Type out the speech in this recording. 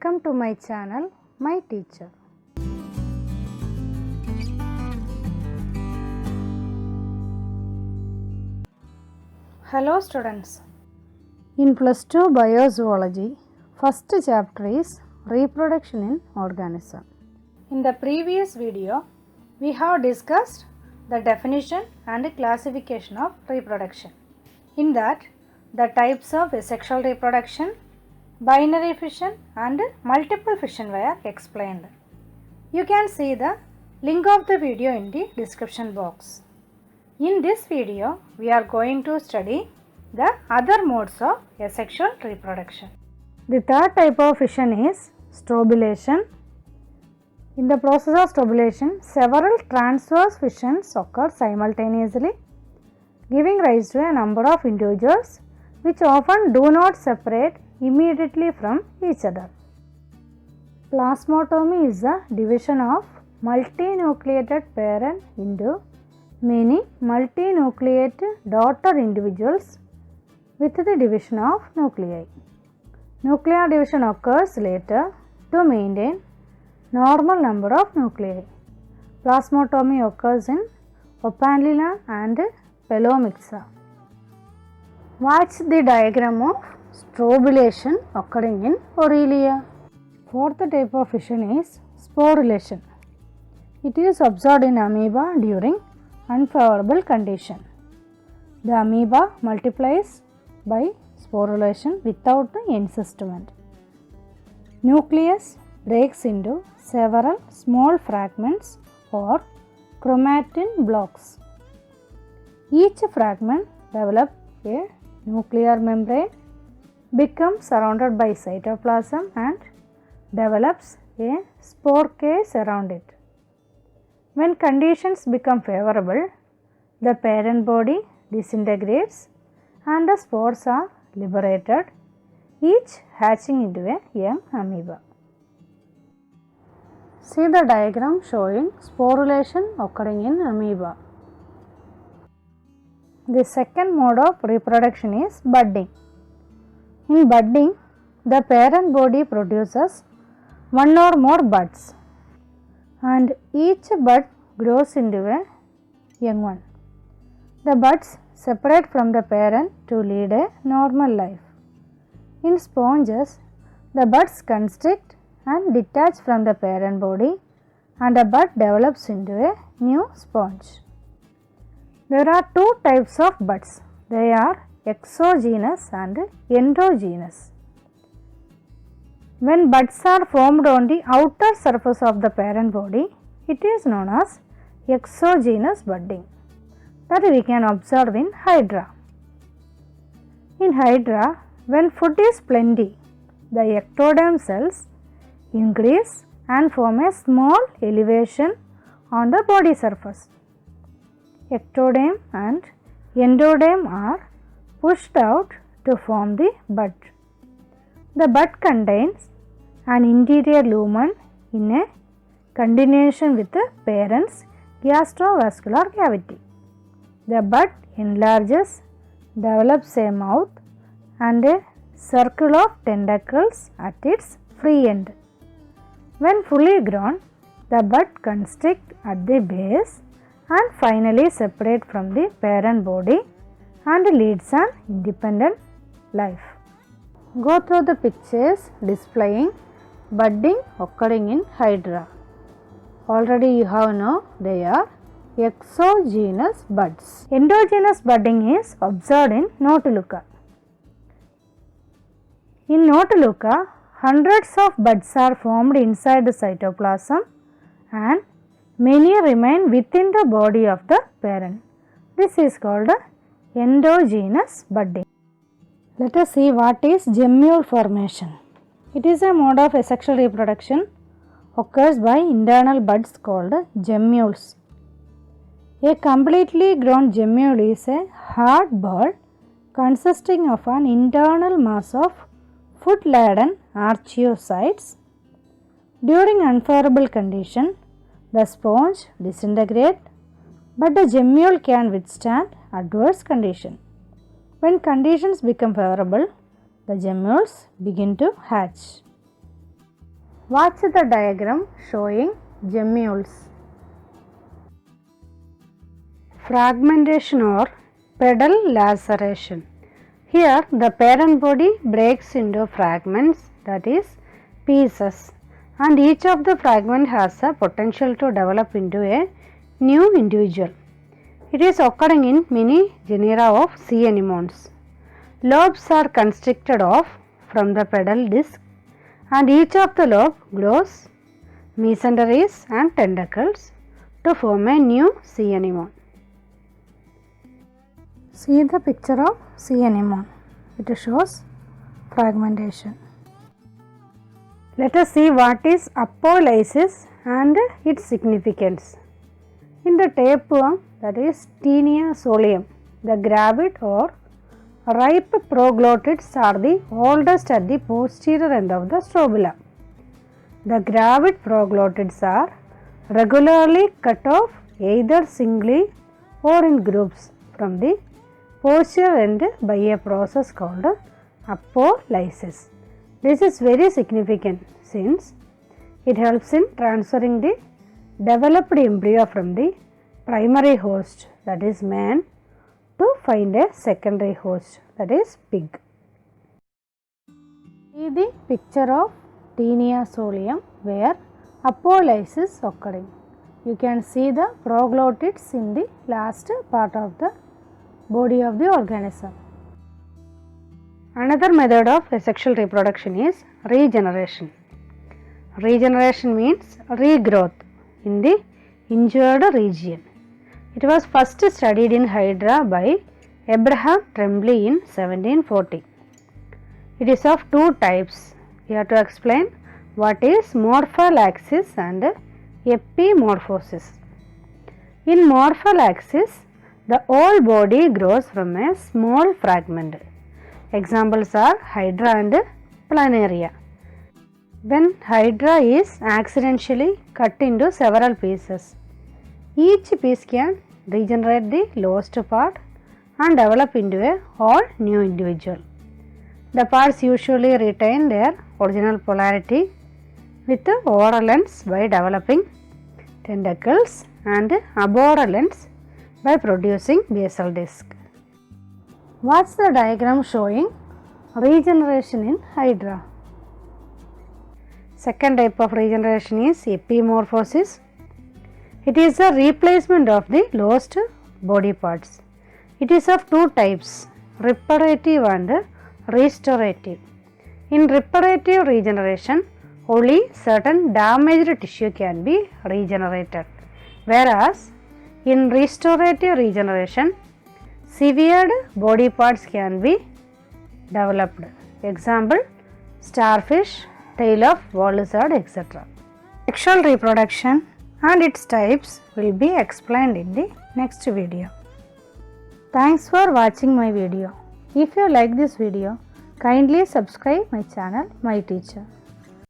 Welcome to my channel, My Teacher. Hello students. In plus 2 biozoology, first chapter is reproduction in organism. In the previous video, we have discussed the definition and classification of reproduction. In that, the types of asexual reproduction, binary fission and multiple fission were explained. You can see the link of the video in the description box. In this video, we are going to study the other modes of asexual reproduction. The third type of fission is strobulation. In the process of strobulation, several transverse fissions occur simultaneously, giving rise to a number of individuals which often do not separate immediately from each other. Plasmatomy is the division of multinucleated parent into many multinucleate daughter individuals with the division of nuclei. Nuclear division occurs later to maintain normal number of nuclei. Plasmatomy occurs in Opandina and Pelomyxa. Watch the diagram of strobulation occurring in Aurelia. Fourth type of fission is sporulation. It is observed in amoeba during unfavorable condition. The amoeba multiplies by sporulation without the encystment. Nucleus breaks into several small fragments or chromatin blocks. Each fragment develops a nuclear membrane, becomes surrounded by cytoplasm and develops a spore case around it. When conditions become favorable, the parent body disintegrates and the spores are liberated, each hatching into a young amoeba. See the diagram showing sporulation occurring in amoeba. The second mode of reproduction is budding. In budding, the parent body produces one or more buds and each bud grows into a young one. The buds separate from the parent to lead a normal life. In sponges, the buds constrict and detach from the parent body and the bud develops into a new sponge. There are two types of buds. They are exogenous and endogenous. When buds are formed on the outer surface of the parent body, it is known as exogenous budding that we can observe in Hydra. In Hydra, when food is plenty, the ectoderm cells increase and form a small elevation on the body surface. Ectoderm and endoderm are pushed out to form the bud. The bud contains an interior lumen in a continuation with the parent's gastrovascular cavity. The bud enlarges, develops a mouth and a circle of tentacles at its free end. When fully grown, the bud constricts at the base and finally separate from the parent body and leads an independent life. Go through the pictures displaying budding occurring in Hydra. Already you have known they are exogenous buds. Endogenous budding is observed in Notiluca. In Notiluca, hundreds of buds are formed inside the cytoplasm and many remain within the body of the parent. This is called endogenous budding. Let us see what is gemmule formation. It is a mode of asexual reproduction occurs by internal buds called gemmules. A completely grown gemmule is a hard ball consisting of an internal mass of foot-laden archaeocytes. During unfavorable condition, the sponge disintegrates, but the gemmule can withstand adverse condition. When conditions become favorable, the gemmules begin to hatch. Watch the diagram showing gemmules. Fragmentation or pedal laceration. Here the parent body breaks into fragments, that is pieces, and each of the fragment has a potential to develop into a new individual. It is occurring in many genera of sea anemones. Lobes are constricted off from the pedal disc, and each of the lobe grows mesenteries and tentacles to form a new sea anemone. See the picture of sea anemone. It shows fragmentation. Let us see what is apolysis and its significance. In the tapeworm, that is Taenia solium, the gravid or ripe proglottids are the oldest at the posterior end of the strobila. The gravid proglottids are regularly cut off either singly or in groups from the posterior end by a process called apolysis. This is very significant since it helps in transferring the developed embryo from the primary host, that is man, to find a secondary host, that is pig. See the picture of Taenia solium where apolysis occurring. You can see the proglottids in the last part of the body of the organism. Another method of asexual reproduction is regeneration. Regeneration means regrowth in the injured region. It was first studied in Hydra by Abraham Tremblay in 1740. It is of two types. We have to explain what is morphallaxis and epimorphosis. In morphallaxis, the whole body grows from a small fragment. Examples are Hydra and Planaria. When Hydra is accidentally cut into several pieces, each piece can regenerate the lost part and develop into a whole new individual. The parts usually retain their original polarity with oral ends by developing tentacles and aboral ends by producing basal disc. Watch the diagram showing regeneration in Hydra. Second type of regeneration is epimorphosis. It is a replacement of the lost body parts. It is of two types, reparative and restorative. In reparative regeneration, only certain damaged tissue can be regenerated, whereas in restorative regeneration, severed body parts can be developed. Example, starfish, tail of wall lizard, etc. Sexual reproduction and its types will be explained in the next video. Thanks for watching my video. If you like this video, kindly subscribe my channel, My Teacher.